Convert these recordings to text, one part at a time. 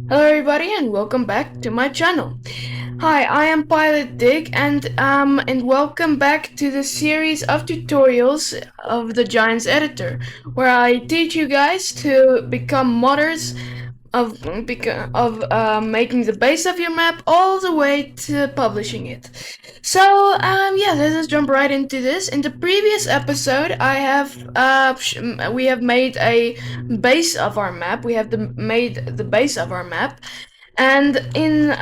Hello everybody and welcome back to my channel. Hi, I am Pilot Dig and welcome back to the series of tutorials of the Giants editor, where I teach you guys to become modders of making the base of your map all the way to publishing it. So yeah, let's just jump right into this. In the previous episode, we have made a base of our map. Made the base of our map, and and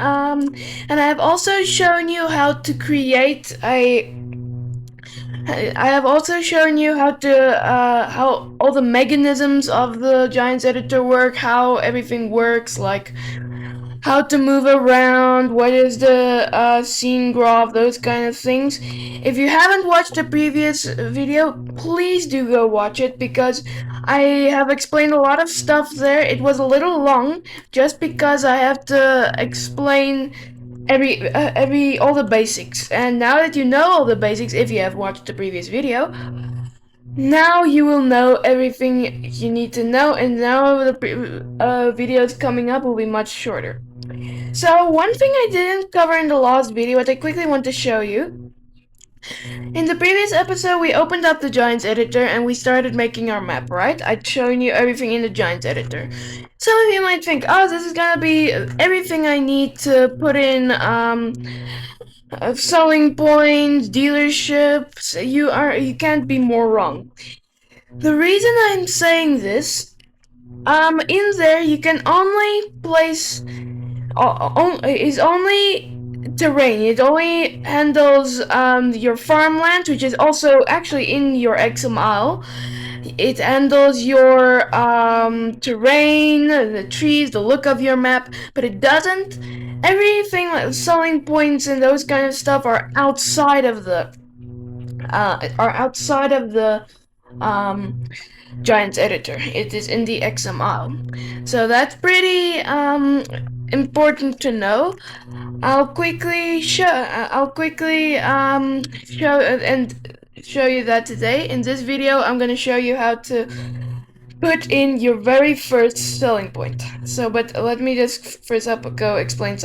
I have also shown you how to create a. I have also shown you how all the mechanisms of the Giants editor work, how everything works, like how to move around, what is the scene graph, those kind of things. If you haven't watched the previous video, please do go watch it because I have explained a lot of stuff there. It was a little long just because I have to explain every all the basics. And now that you know all the basics, if you have watched the previous video, now you will know everything you need to know, and now the videos coming up will be much shorter. So one thing I didn't cover in the last video, what I quickly want to show you. In the previous episode, we opened up the Giants editor and we started making our map, right? I'd shown you everything in the Giants editor. Some of you might think, oh, this is gonna be everything I need to put in, selling points, dealerships. You can't be more wrong. The reason I'm saying this, in there you can only place is only terrain. It only handles your farmland, which is also actually in your XML. It handles your terrain, the trees, the look of your map, but it doesn't. Everything like selling points and those kind of stuff are outside of the Giants editor. It is in the XML, so that's pretty important to know. I'll quickly show you that today. In this video, I'm gonna show you how to put in your very first selling point. So, but let me just go explain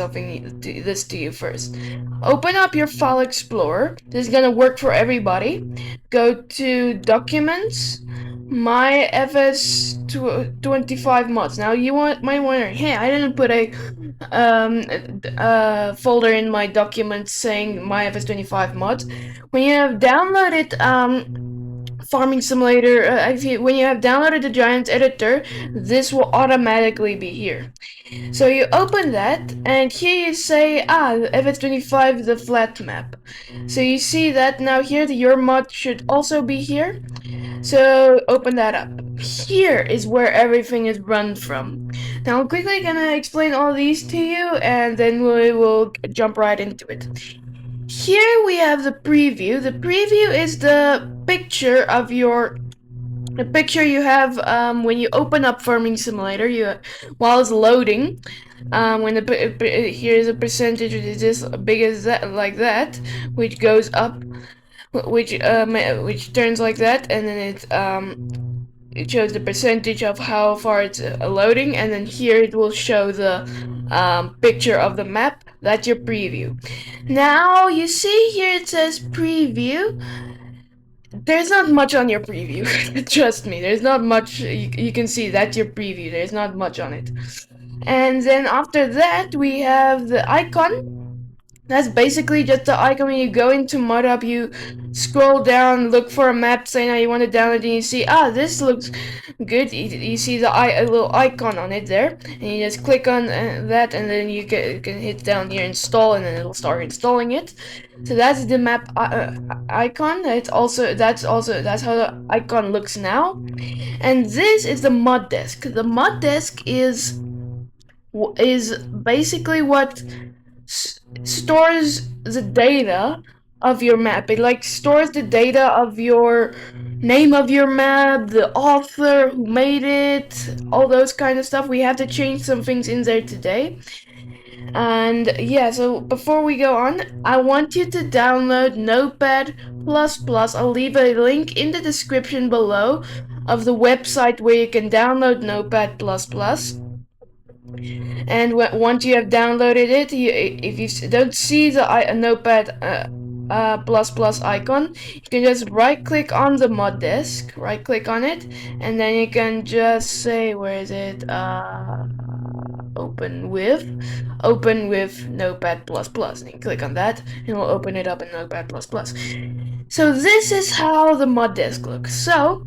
this to you first. Open up your file explorer. This is gonna work for everybody. Go to Documents, My FS25 mods. Now you might wonder, hey, I didn't put a folder in my documents saying My FS25 mods. When you have downloaded Farming Simulator, when you have downloaded the Giants editor, this will automatically be here. So you open that, and here you say, FS25, the flat map. So you see that now here, your mod should also be here. So open that up. Here is where everything is run from. Now I'm quickly gonna explain all these to you, and then we will jump right into it. Here we have the preview. The preview is the picture you have when you open up Farming Simulator. While it's loading, here's a percentage which is this big as that, like that, which goes up, which turns like that, and then it shows the percentage of how far it's loading, and then here it will show the picture of the map. That's your preview. Now you see here it says preview. There's not much on your preview. Trust me, there's not much. You can see that's your preview. There's not much on it. And then after that we have the icon. That's basically just the icon. When you go into ModHub, you scroll down, look for a map, say now you want to download it, and you see, this looks good. You see a little icon on it there, and you just click on that, and then you can hit down here, install, and then it'll start installing it. So that's the map icon. That's how the icon looks now. And this is the mod desk. The mod desk is basically what stores the data of your map. It stores the data of your name of your map, the author who made it, all those kind of stuff. We have to change some things in there today. And yeah, so before we go on, I want you to download Notepad++. I'll leave a link in the description below of the website where you can download Notepad++. And once you have downloaded it, if you don't see the Notepad plus plus icon, you can just right click on the mod disk, right click on it, and then you can just say, where is it? Open with Notepad plus plus, and you click on that, and it will open it up in Notepad plus plus. So this is how the mod disk looks. So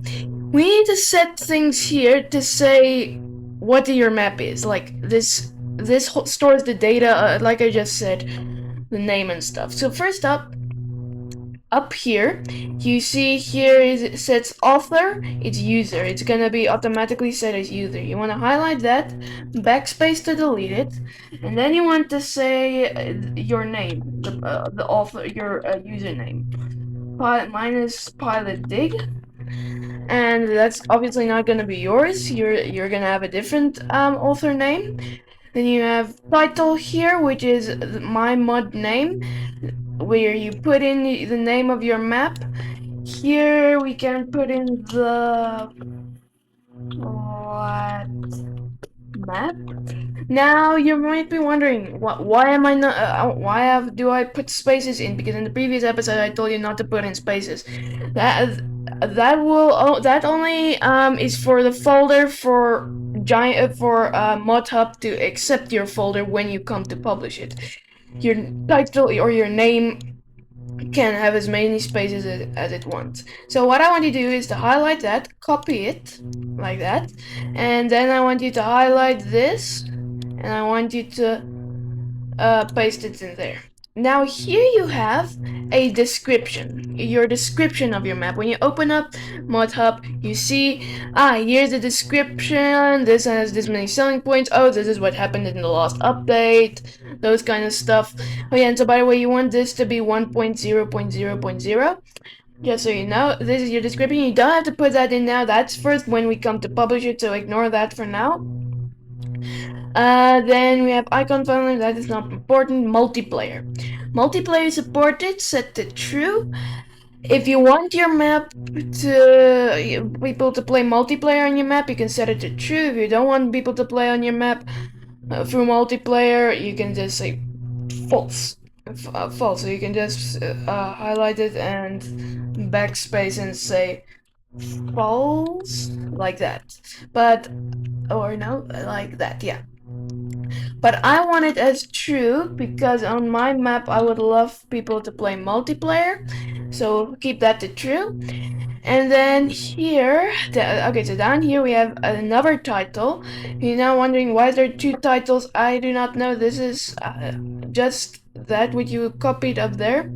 we need to set things here to say what your map is. Like this stores the data, like I just said, the name and stuff. So first up here, you see here it sets author, it's user. It's gonna be automatically set as user. You want to highlight that, backspace to delete it, and then you want to say your name, the author, your username. Mine is pilot dig, and that's obviously not gonna be yours. You're gonna have a different author name. Then you have title here, which is my mod name, where you put in the name of your map. Here we can put in the what map. Now you might be wondering, why am I not? Do I put spaces in? Because in the previous episode I told you not to put in spaces. That only is for the folder for mod hub to accept your folder when you come to publish it. Your title or your name can have as many spaces as it wants. So what I want you to do is to highlight that, copy it like that, and then I want you to highlight this, and I want you to paste it in there. Now here you have a description, your description of your map. When you open up Mod Hub, you see, here's the description, this has this many selling points, oh, this is what happened in the last update, those kind of stuff. Oh yeah, and so by the way, you want this to be 1.0.0.0. Just so you know, this is your description. You don't have to put that in now, that's first when we come to publish it, so ignore that for now. Then we have icon function, that is not important. Multiplayer. Multiplayer supported, set to true. If you want your map to people to play multiplayer on your map, you can set it to true. If you don't want people to play on your map through multiplayer, you can just say false. False. So you can just highlight it and backspace and say false like that. Or no, like that, yeah. But I want it as true because on my map I would love people to play multiplayer, so keep that to true. And then here, okay, so down here we have another title. You're now wondering why there are two titles. I do not know. This is just that what you copied up there.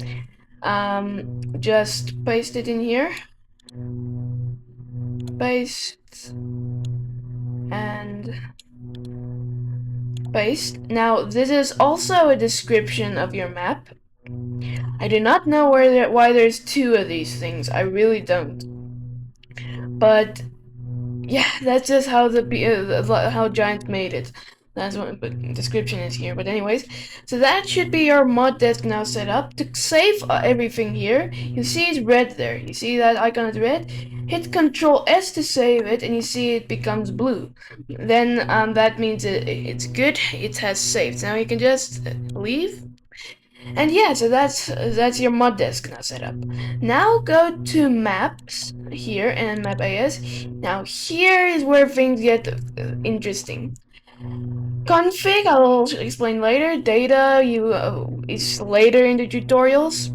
Just paste it in here. Paste and paste. Now this is also a description of your map. I do not know why there's two of these things. I really don't. But yeah, that's just how how Giant made it. That's what the description is here. But anyways, so that should be your mod disk now set up. To save everything here, you see it's red there. You see that icon is red? Hit Control S to save it, and you see it becomes blue. Then that means it's good. It has saved. Now you can just leave. And yeah, so that's your mod disk now set up. Now go to maps here and map AS. Now here is where things get interesting. Config, I'll explain later. Data is later in the tutorials.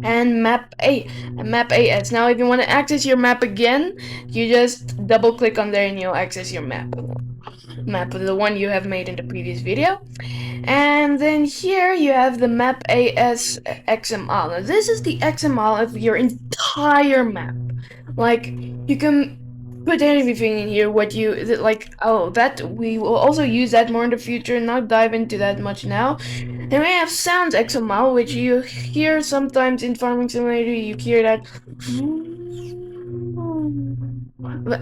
And map AS. Now if you want to access your map again, you just double click on there and you'll access your map. The one you have made in the previous video. And then here you have the map AS XML. Now this is the XML of your entire map. Like, you can put everything in here, that we will also use that more in the future, not dive into that much now. Then we have sounds XML, which you hear sometimes in Farming Simulator, you hear that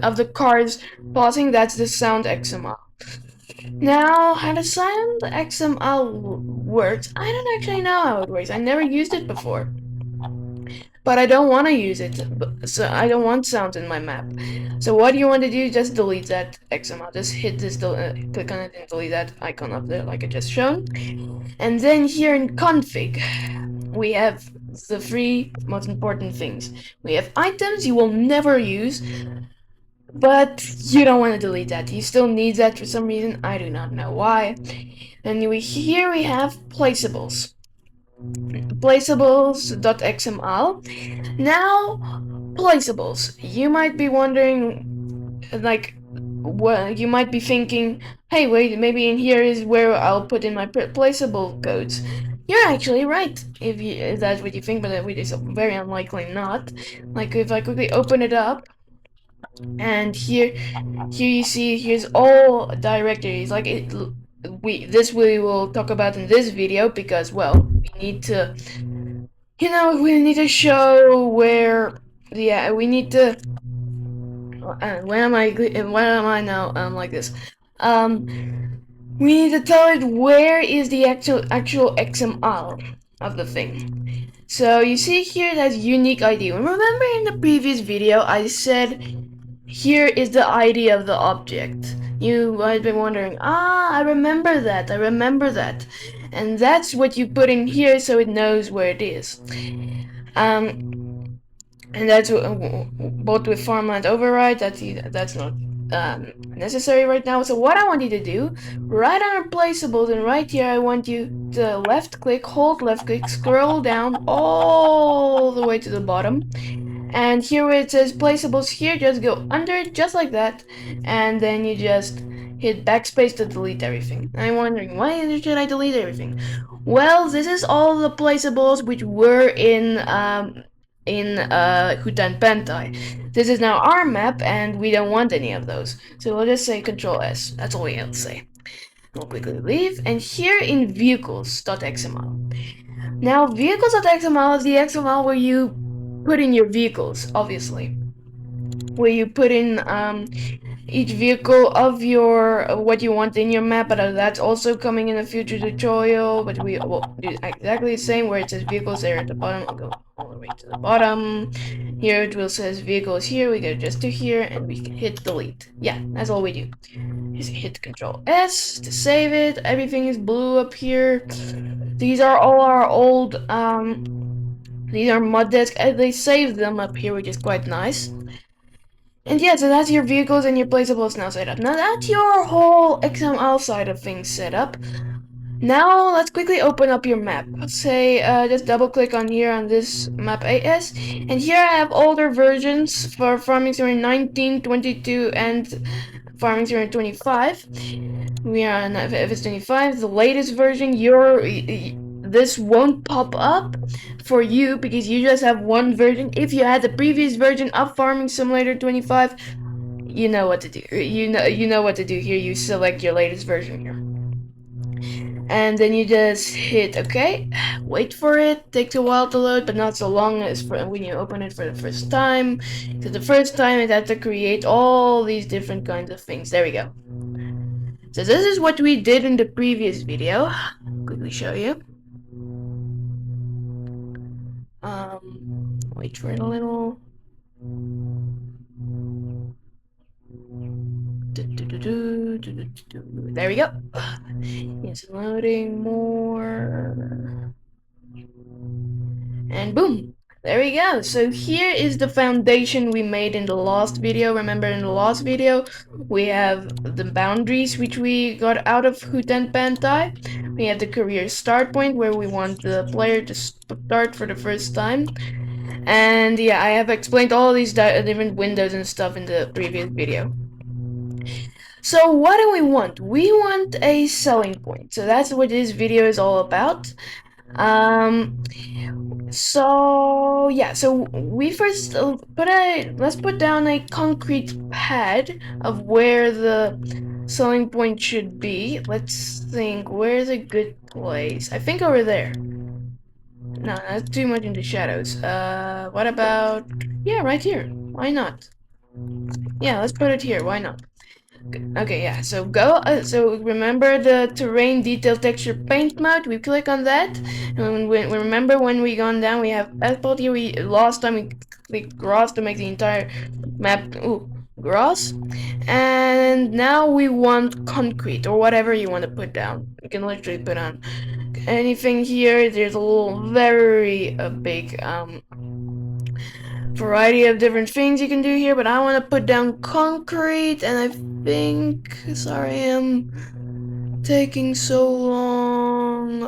of the cars pausing, that's the sound XML. Now, how the sound XML works, I don't actually know how it works. I never used it before. but I don't want to use it. So I don't want sounds in my map. So what you want to do, just delete that XML. Just hit this, click on it and delete that icon up there like I just shown. And then here in config, we have the three most important things. We have items you will never use, but you don't want to delete that. You still need that for some reason. I do not know why. And here we have placeables. Placeables.xml. Now, placeables. You might be wondering, like, what you might be thinking, hey, wait, maybe in here is where I'll put in my placeable codes. You're actually right, if that's what you think, but it is very unlikely not. Like, if I quickly open it up, and here you see, here's all directories. Like, this we will talk about in this video, because, well, we need to, we need to show where, yeah, we need to, why am I now, like this? We need to tell it where is the actual XML of the thing. So you see here it has unique ID. Remember in the previous video I said here is the ID of the object. You might be wondering, I remember that. And that's what you put in here so it knows where it is. And that's both with farmland override. That's not necessary right now. So what I want you to do, right under placeables, and right here I want you to hold left click, scroll down all the way to the bottom, and here where it says placeables, here just go under it just like that, and then you just hit backspace to delete everything. I'm wondering, why should I delete everything? Well, this is all the placeables which were in Hutan Pentai. This is now our map, and we don't want any of those. So we'll just say Control S. That's all we have to say. We'll quickly leave, and here in vehicles.xml. Now, vehicles.xml is the XML where you put in your vehicles, obviously. Where you put in each vehicle of your what you want in your map, but that's also coming in a future tutorial. But we will do exactly the same, where it says vehicles there at the bottom. I'll go all the way to the bottom. Here it will says vehicles here. We go just to here, and we can hit delete. Yeah, that's all we do. Just hit Control S to save it. Everything is blue up here. These are all our old these are mod disks, and they saved them up here, which is quite nice. And yeah, so that's your vehicles and your placeables now set up. Now that's your whole XML side of things set up. Now let's quickly open up your map. Let's say just double click on here on this map AS, and here I have older versions for Farming Simulator 19, 22, and Farming Simulator 25. We are on FS25, the latest version. This won't pop up for you because you just have one version. If you had the previous version of Farming Simulator 25, you know what to do. You know what to do here. You select your latest version here. And then you just hit OK. Wait for it. Takes a while to load, but not so long as when you open it for the first time. So the first time it had to create all these different kinds of things. There we go. So this is what we did in the previous video. Quickly show you. Wait for it a little. There we go. It's loading more. And boom. There we go. So here is the foundation we made in the last video. Remember, in the last video, we have the boundaries which we got out of Hutan Pentai. We have the career start point where we want the player to start for the first time. And yeah, I have explained all these different windows and stuff in the previous video. So what do we want? We want a selling point. So that's what this video is all about. So yeah, so we first let's put down a concrete pad of where the selling point should be. Let's think, where's a good place? I think over there. No, that's too much into shadows. What about, yeah, right here. Why not? Yeah, let's put it here. Why not? Okay, yeah. So go. So remember the terrain detail texture paint mode. We click on that, and remember when we gone down, we have asphalt here. We last time we clicked grass to make the entire map. Ooh, grass. And now we want concrete or whatever you want to put down. You can literally put on anything here. There's a little very big variety of different things you can do here, but I want to put down concrete, and I think, sorry I'm taking so long.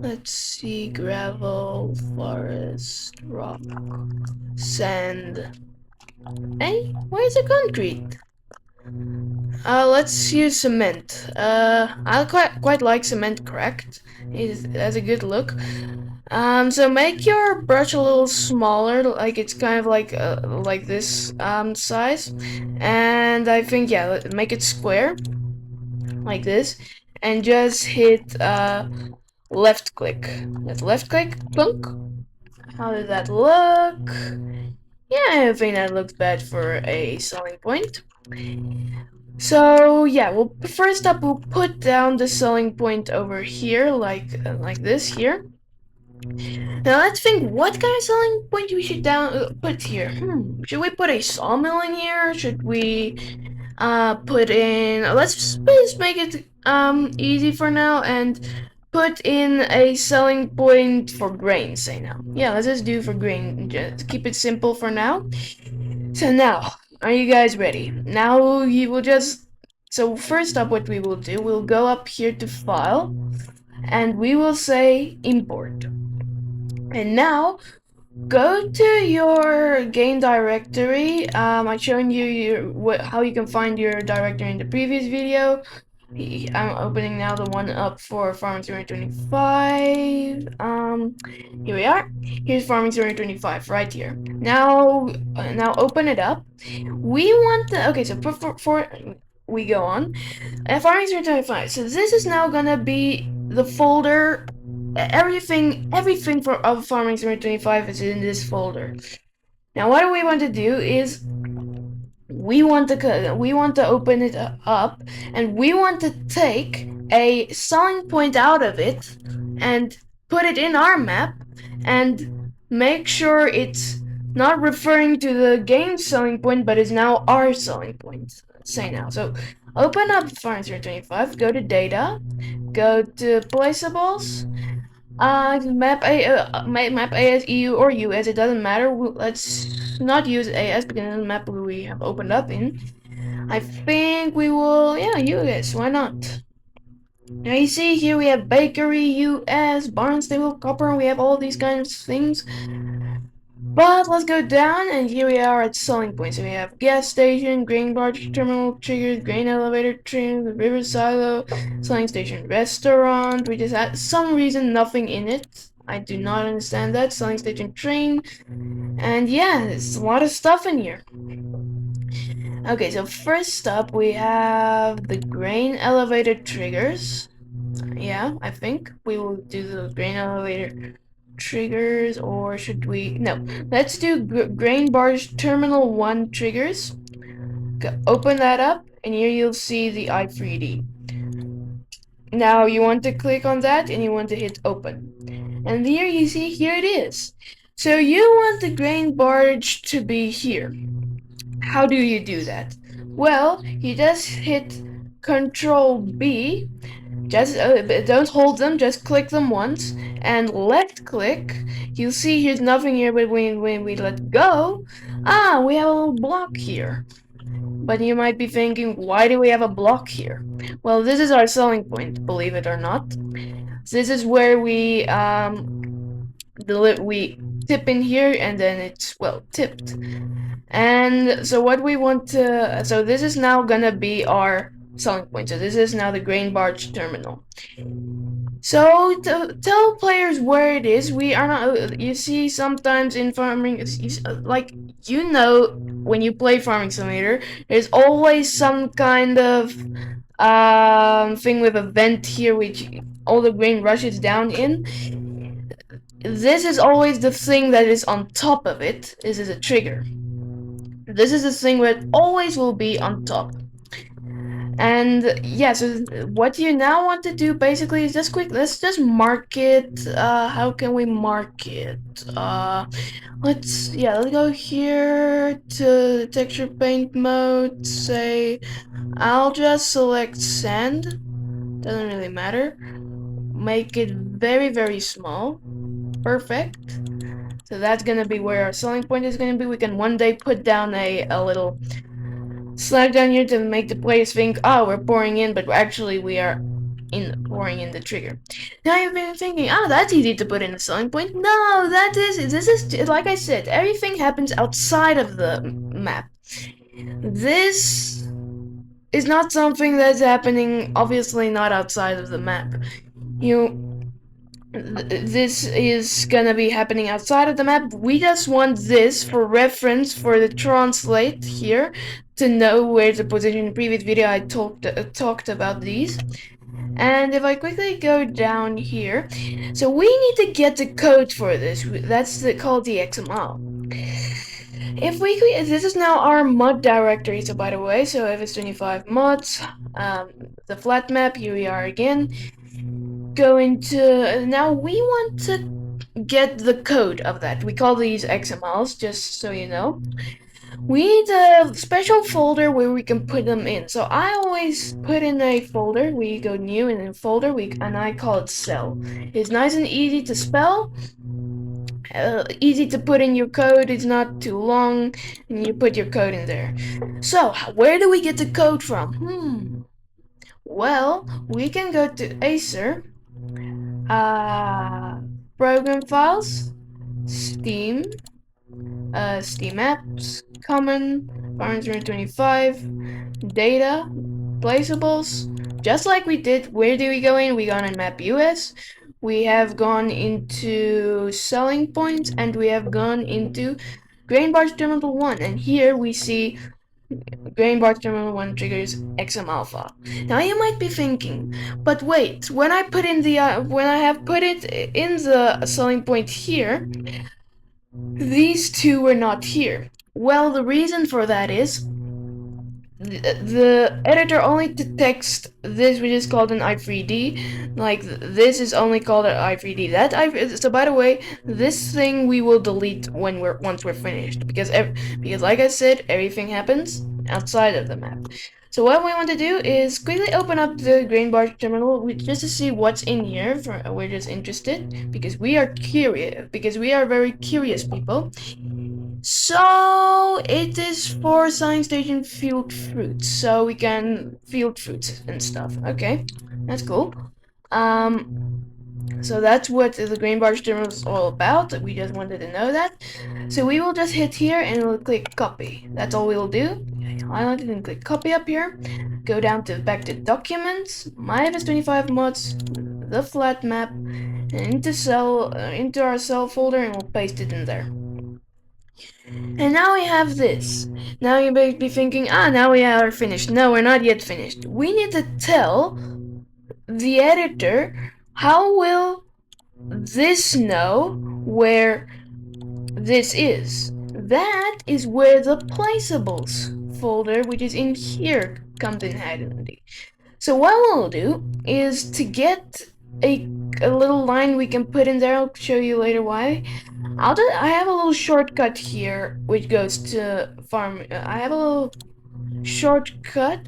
Let's see, gravel, forest, rock, sand. Hey, where's the concrete? Let's use cement. I quite like cement cracked. It has a good look. So make your brush a little smaller, like it's kind of like this size, and I think yeah, make it square like this, and just hit left click. That's left click, plunk. How did that look? Yeah, I don't think that looks bad for a selling point. So yeah, well first up we'll put down the selling point over here, like this here. Now let's think what kind of selling point we should put here. Should we put a sawmill in here? Should we put in? Let's just make it easy for now and put in a selling point for grain. Say now, yeah, let's just do for grain. Just keep it simple for now. So now, are you guys ready? Now you will just. So first up, what we will do, we'll go up here to File, and we will say Import. And now, go to your game directory. I've shown you how you can find your directory in the previous video. I'm opening now the one up for Farming 025. Here we are. Here's Farming 025 right here. Now open it up. We want the okay. So for we go on. Farming 025. So this is now gonna be the folder. Everything of Farming 025 is in this folder. Now what we want to do is we want to open it up, and we want to take a selling point out of it and put it in our map and make sure it's not referring to the game selling point but is now our selling point. Say now. So open up Farm 025, go to data, go to placeables, map AS, EU, or US, it doesn't matter. Let's not use AS because it's the map we have opened up in. I think we will, yeah, US, why not? Now you see here we have bakery, US, barn, stable, copper, we have all these kinds of things. But let's go down, and here we are at selling points. So we have gas station, grain barge terminal, triggers, grain elevator, train, the river silo, selling station, restaurant. We just had some reason nothing in it. I do not understand that. Selling station, train, and yeah, there's a lot of stuff in here. Okay, so first up we have the grain elevator triggers. Yeah, I think we will do the grain elevator triggers, or should we? No, let's do grain barge terminal 1 triggers. Open that up, and here you'll see the i3D. Now you want to click on that, and you want to hit open, and here you see, here it is. So you want the grain barge to be here. How do you do that? Well, you just hit Control B. Just don't hold them, just click them once, and left click. You'll see here's nothing here, but when we let go, we have a little block here. But you might be thinking, why do we have a block here? Well, this is our selling point, believe it or not. This is where we tip in here, and then it's, well, tipped. And so what we want to, so this is now gonna be our selling point. So this is now the grain barge terminal. So to tell players where it is, we are not, you see sometimes in farming, like, you know, when you play Farming Simulator, there's always some kind of thing with a vent here which all the grain rushes down in. This is always the thing that is on top of it. This is a trigger. This is the thing where it always will be on top. And yeah, so what you now want to do basically is just quick, let's just mark it. How can we mark it? Let's go here to texture paint mode, say I'll just select sand, doesn't really matter. Make it very, very small. Perfect. So that's gonna be where our selling point is gonna be. We can one day put down a little slide down here to make the players think, oh, we're pouring in, but actually we are pouring in the trigger. Now you've been thinking, oh, that's easy to put in a selling point. No, this is, like I said, everything happens outside of the map. This is not something that's happening, obviously not outside of the map. This is gonna be happening outside of the map. We just want this for reference for the translate here to know where to position. In the previous video I talked about these. And if I quickly go down here, so we need to get the code for this. That's called the XML. If we this is now our mod directory. So by the way, so FS25 mods, the flat map. Here we are again. Go into now. We want to get the code of that. We call these XMLs, just so you know. We need a special folder where we can put them in. So I always put in a folder. We go new and in folder, and I call it cell. It's nice and easy to spell. Easy to put in your code. It's not too long, and you put your code in there. So where do we get the code from? Well, we can go to Acer, program files, Steam, Steam apps, common, FS25, data, placeables. Just like we did, where do we go in? We gone in map US. We have gone into selling points, and we have gone into grain bars terminal 1. And here we see grain bar terminal 1 triggers XM alpha. Now you might be thinking, but wait, when I put in the when I have put it in the selling point here, these two were not here. Well, the reason for that is the editor only detects this, which is called an I3D. Like this is only called an I3D. So by the way, this thing we will delete when once we're finished, because like I said, everything happens outside of the map. So what we want to do is quickly open up the grain bar terminal just to see what's in here. We're just interested because we are curious, because we are very curious people. So it is for science station field fruits, so we can field fruits and stuff. Okay, that's cool. So that's what the grain bar terminal is all about. We just wanted to know that. So we will just hit here and we'll click copy. That's all we'll do. Highlight it and click copy up here. Go down to back to documents, my FS25 mods, the flat map, and into our cell folder, and we'll paste it in there. And now we have this. Now you may be thinking, now we are finished. No, we're not yet finished. We need to tell the editor how will this know where this is. That is where the placeables folder, which is in here, comes in handy. So what we'll do is to get a little line we can put in there. I'll show you later why. I have a little shortcut here which goes to farm. I have a little shortcut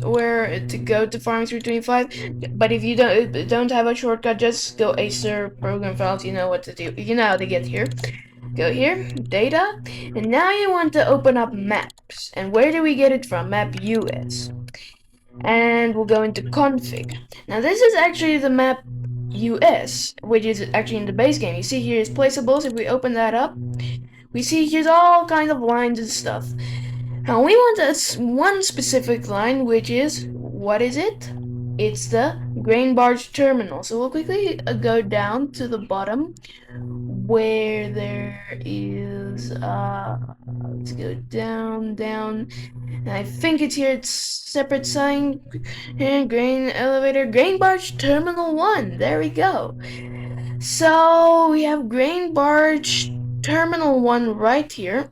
where to go to farm 325. But if you don't have a shortcut, just go Acer program files. You know what to do. You know how to get here. Go here, data, and now you want to open up maps. And where do we get it from? Map US. And we'll go into config. Now this is actually the map US, which is actually in the base game. You see here is placeables. If we open that up, we see here's all kinds of lines and stuff. Now we want one specific line, which is, what is it? It's the grain barge terminal. So we'll quickly go down to the bottom where there is, let's go down, and I think it's here, it's separate sign, and grain elevator, grain barge terminal 1, there we go. So we have grain barge terminal 1 right here,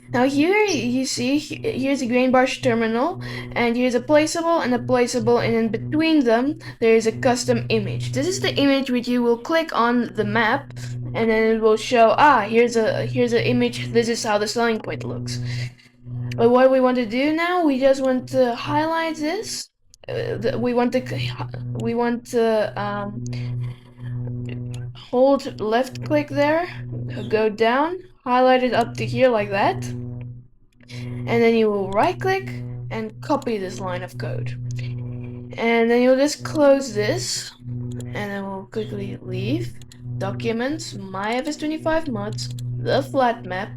Now here you see, here's a grain brush terminal, and here's a placeable and a placeable, and in between them there is a custom image. This is the image which you will click on the map, and then it will show, here's a image, this is how the selling point looks. But what we want to do now, we just want to highlight this. We want to hold left click there, go down, highlight it up to here like that, and then you will right click and copy this line of code. And then you'll just close this, and then we'll quickly leave Documents, My FS25 Mods, the flat map,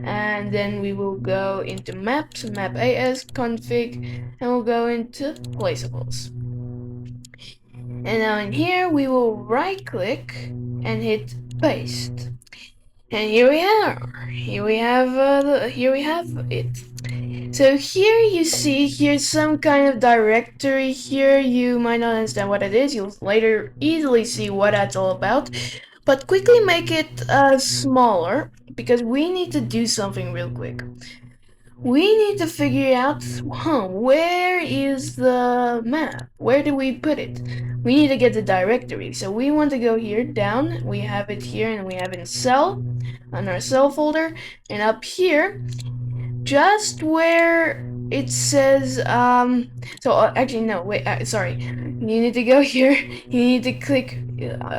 and then we will go into Maps, Map AS, Config, and we'll go into Placeables. And now in here we will right click and hit Paste. And here we are. Here we have it. So here you see, here's some kind of directory here. You might not understand what it is. You'll later easily see what that's all about. But quickly make it smaller, because we need to do something real quick. We need to figure out, where is the map? Where do we put it? We need to get the directory. So we want to go here, down. We have it here, and we have it in cell, on our cell folder. And up here, just where it says, actually, no, wait, sorry. You need to go here. You need to click,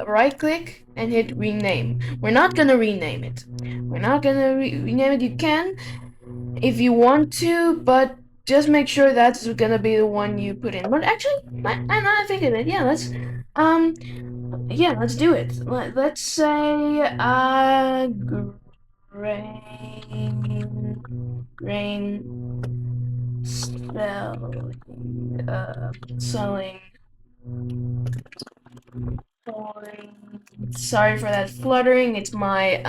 right click, and hit rename. We're not gonna rename it. We're not gonna rename it. You can, if you want to, but just make sure that's gonna be the one you put in. But actually, I think of it. Yeah, let's do it. Let's say grain selling point. Sorry for that fluttering. It's my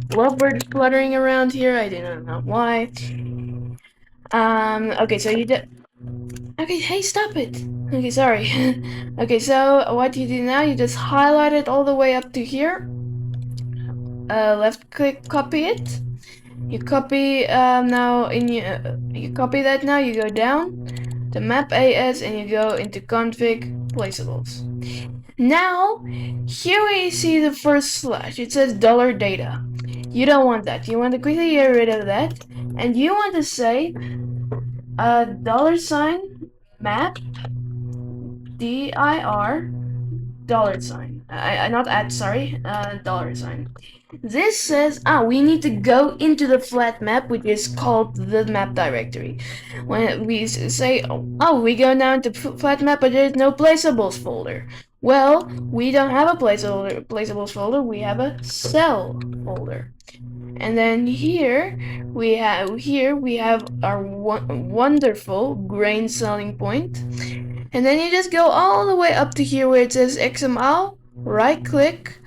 lovebird fluttering around here. I do not know why. Okay, so you did. Okay, hey, stop it. Okay, sorry. Okay, so what you do now, you just highlight it all the way up to here. Left click, copy it. You copy you copy that now. You go down to Map AS and you go into Config Placeables. Now, here we see the first slash. It says $data. You don't want that. You want to quickly get rid of that, and you want to say $map dir $. Not at, sorry, $. This says, we need to go into the flat map, which is called the map directory. When we say, we go now into flat map, but there's no placeables folder. Well, we don't have a placeables folder, we have a cell folder. And then here we have our wonderful grain selling point. And then you just go all the way up to here where it says XML, right click,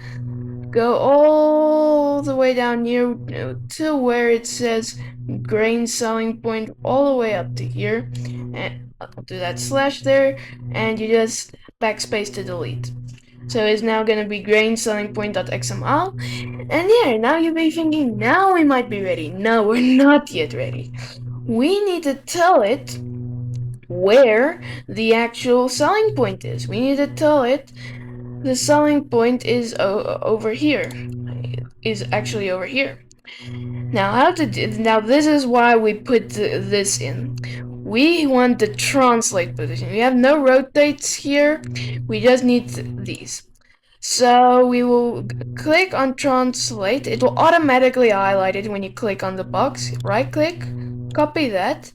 go all the way down here to where it says grain selling point, all the way up to here, and I'll do that slash there, and you just backspace to delete. So it's now gonna be grain selling point.xml, and yeah, now you may be thinking, now we might be ready. No, we're not yet ready. We need to tell it where the actual selling point is. We need to tell it the selling point is over here. Is actually over here. Now this is why we put this in. We want the translate position. We have no rotates here. We just need these. So we will click on translate. It will automatically highlight it when you click on the box. Right click, copy that,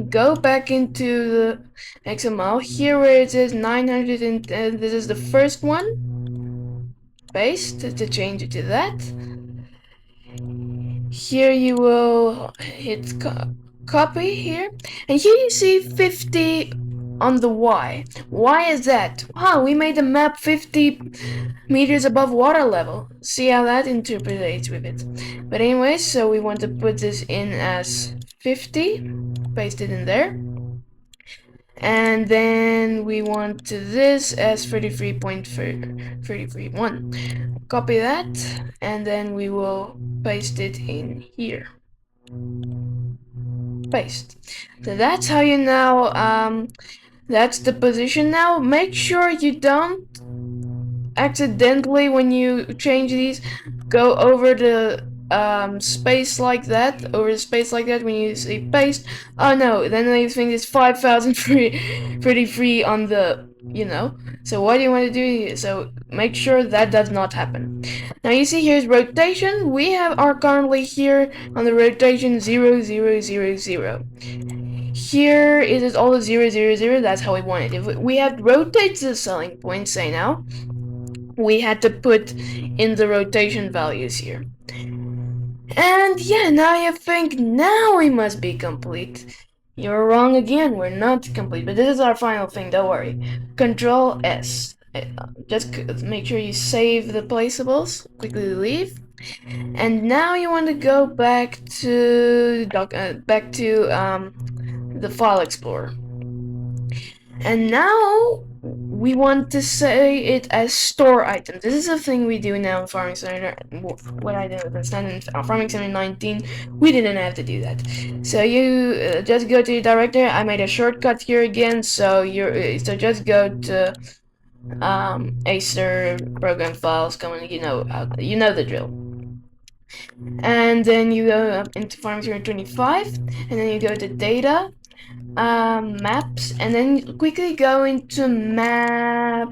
go back into the XML. Here where it says 910, this is the first one. Paste to change it to that. Here you will hit copy here, and here you see 50 on the Y. Why is that? We made the map 50 meters above water level. See how that interprets with it. But anyway, so we want to put this in as 50, paste it in there. And then we want this as 33.331. Copy that, and then we will paste it in here. paste. So that's how you now, that's the position now. Make sure you don't accidentally, when you change these, go over the space like that, when you say paste. Oh no, then they think it's 5,000 pretty free on the, So what do you want to do here? So make sure that does not happen. Now you see here's rotation. We are currently here on the rotation 0, 0, 0, 0. Here it is all the 0, 0, 0. That's how we want it. If we had rotate the selling point, say now, we had to put in the rotation values here. And yeah, now you think, now we must be complete. You're wrong again, we're not complete, but this is our final thing, don't worry. Control S. Just make sure you save the placeables, quickly leave. And now you want to go back to the file explorer. And now we want to say it as store items. This is a thing we do now in Farming Simulator. What I did in Farming Simulator 19, we didn't have to do that. So you just go to your directory. I made a shortcut here again. So just go to Acer program files. You know the drill. And then you go up into Farming Simulator 25, and then you go to data. Maps, and then quickly go into map.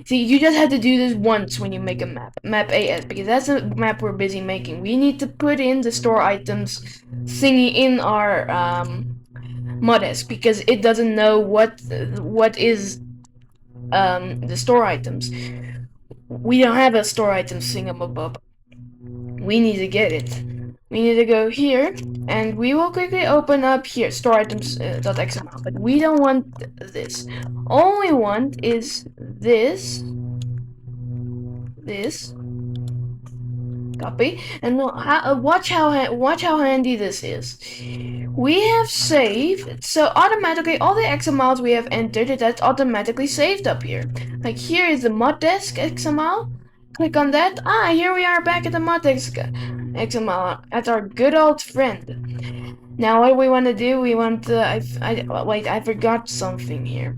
See, you just have to do this once when you make a map AS, because that's a map we're busy making. We need to put in the store items thingy in our moddesk, because it doesn't know what is the store items. We don't have a store items thingamabob. We need to get it. We need to go here, and we will quickly open up here, store items.xml, but we don't want this. All we want is this, copy, and watch how handy this is. We have saved, so automatically all the XMLs we have entered, that's automatically saved up here. Like here is the moddesk XML. Click on that. Here we are back at the moddesk XML. That's our good old friend. Now what we want to do, we want to, wait, I forgot something here.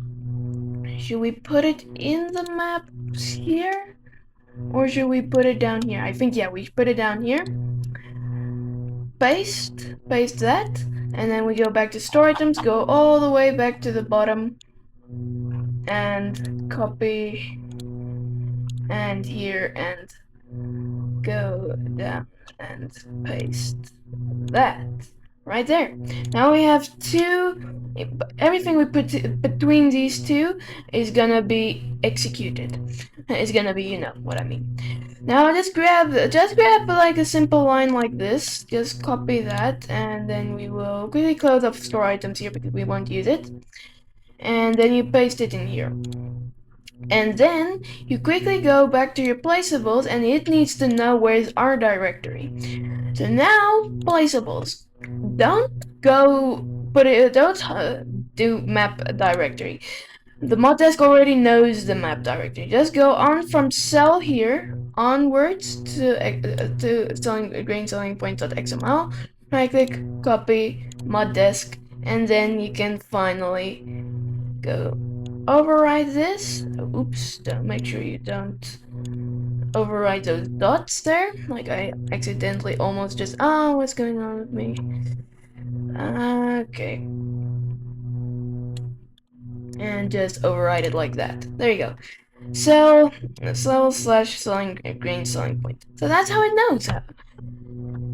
Should we put it in the maps here? Or should we put it down here? I think, yeah, we put it down here. Paste that. And then we go back to store items, go all the way back to the bottom. And copy. And here, and go down and paste that right there. Now we have everything we put between these two is gonna be executed. It's gonna be, you know what I mean. Now just grab like a simple line like this, just copy that, and then we will quickly close up store items here because we won't use it, and then you paste it in here. And then you quickly go back to your placeables, and it needs to know where is our directory. So now placeables, don't do map directory. The moddesk already knows the map directory. Just go on from cell here onwards to grain selling point.xml. Right click, copy moddesk, and then you can finally go override this. Oops, make sure you don't override those dots there. Like I accidentally almost just, what's going on with me? Okay. And just override it like that. There you go. So, grain selling point. So that's how it knows how.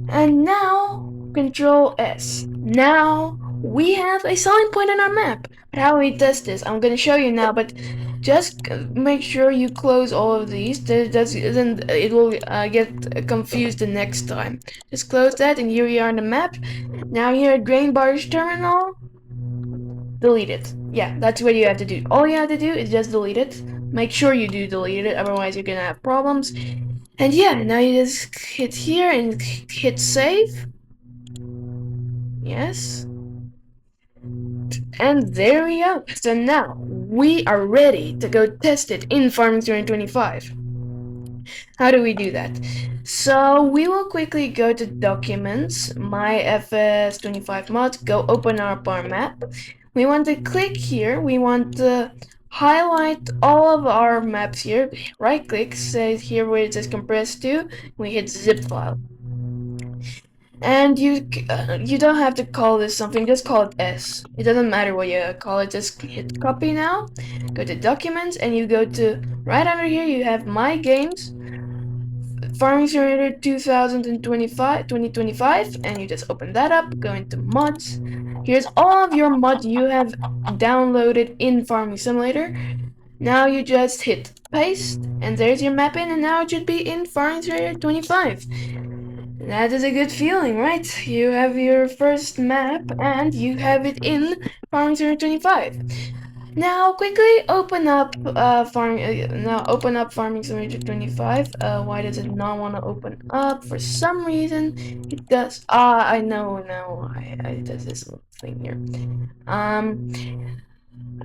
And now, Control S. Now, we have a selling point in our map. But how we test this, I'm gonna show you now, but just make sure you close all of these. Then it will get confused the next time. Just close that, and here we are on the map. Now here at Grain Barge Terminal, delete it. Yeah, that's what you have to do. All you have to do is just delete it. Make sure you do delete it, otherwise you're gonna have problems. And yeah, now you just hit here and hit save. Yes. And there we go. So now we are ready to go test it in Farming 25. How do we do that? So we will quickly go to Documents, My FS25 Mod, go open up our map. We want to click here. We want to highlight all of our maps here. Right click, say here where it says compress to. We hit zip file. And you don't have to call this something, just call it S. It doesn't matter what you call it, just hit copy now. Go to Documents, and you go to, right under here you have My Games, Farming Simulator 2025, and you just open that up, go into mods. Here's all of your mods you have downloaded in Farming Simulator. Now you just hit paste, and there's your map in, and now it should be in Farming Simulator 25. That is a good feeling, right? You have your first map, and you have it in Farming Simulator 25. Now quickly open up Farming Simulator 25. Why does it not want to open up? For some reason it does. I know now. I does this little thing here.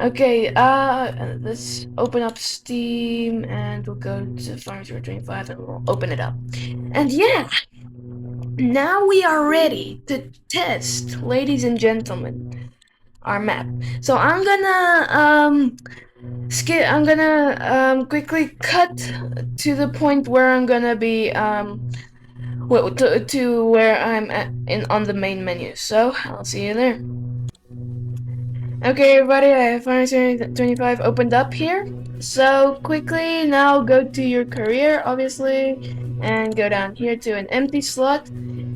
Okay, let's open up Steam, and we'll go to Farming Simulator 25, and we'll open it up. And yeah, now we are ready to test, ladies and gentlemen, our map. So I'm gonna quickly cut to the point where I'm gonna be to where I'm on the main menu. So I'll see you there. Okay, everybody, I have Final Fantasy 25 opened up here. So quickly now go to your career, obviously, and go down here to an empty slot.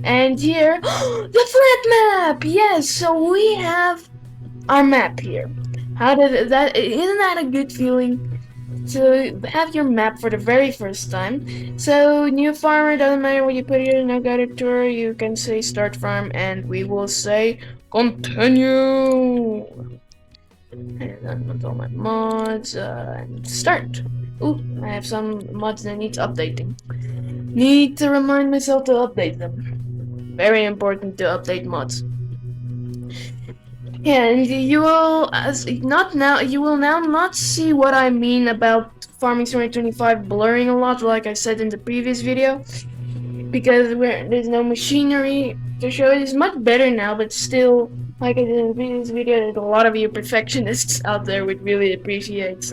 And here, the flat map. Yes, so we have our map here. How did that? Isn't that a good feeling to have your map for the very first time? So new farmer, doesn't matter what you put here. No guided tour. You can say start farm, and we will say continue. And then with all my mods, and start. Ooh, I have some mods that needs updating. Need to remind myself to update them. Very important to update mods. Yeah, and you will now not see what I mean about Farming Simulator 25 blurring a lot, like I said in the previous video, because there's no machinery to show it. It's much better now, but still, like I did in the previous video, there's a lot of you perfectionists out there which really appreciates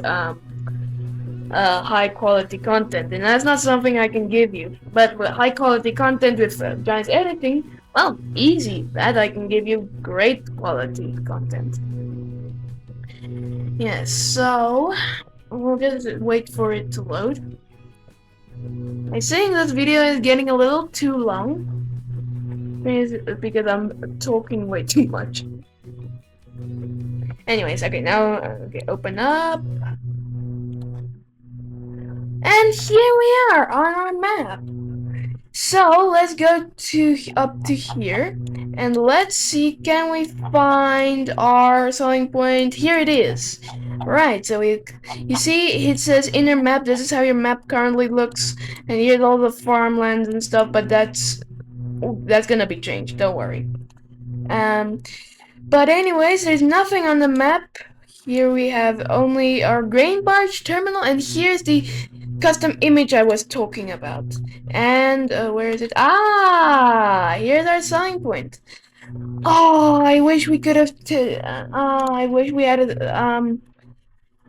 high quality content, and that's not something I can give you. But with high quality content with Giant's editing, well, easy. That I can give you great quality content. Yes, so we'll just wait for it to load. I think this video is getting a little too long because I'm talking way too much. Anyways, okay, now open up. And here we are on our map. So let's go up to here, and let's see, can we find our selling point? Here it is. Right, so you see it says inner map. This is how your map currently looks, and here's all the farmlands and stuff, but that's gonna be changed, don't worry. But anyways, there's nothing on the map. Here we have only our grain barge terminal, and here's the custom image I was talking about. And where is it? Here's our selling point. Oh, I wish we could have. I wish we had a.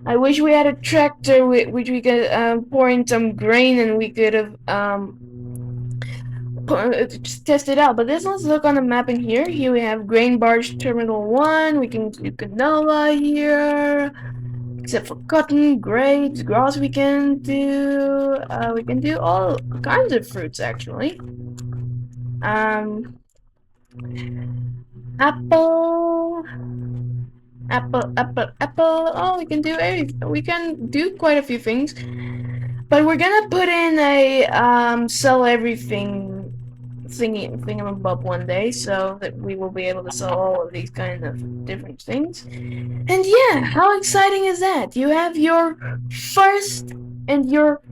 I wish we had a tractor which we could pour in some grain, and we could have test it out. But let's look on the map in here. Here we have grain barge terminal 1. We can do canola here. Except for cotton, grapes, grass we can do all kinds of fruits actually. Apple. Oh, we can do quite a few things. But we're gonna put in a sell everything thingamabob one day, so that we will be able to sell all of these kind of different things. And yeah, how exciting is that? You have your first and your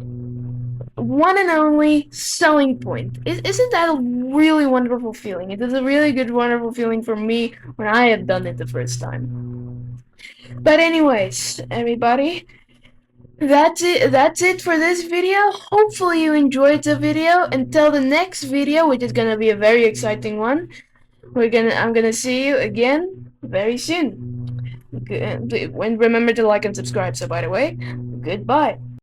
one and only selling point. Isn't that a really wonderful feeling? It is a really good, wonderful feeling for me when I have done it the first time. But anyways, everybody, That's it for this video. Hopefully you enjoyed the video. Until the next video, which is gonna be a very exciting one. I'm gonna see you again very soon. And remember to like and subscribe. So by the way, goodbye.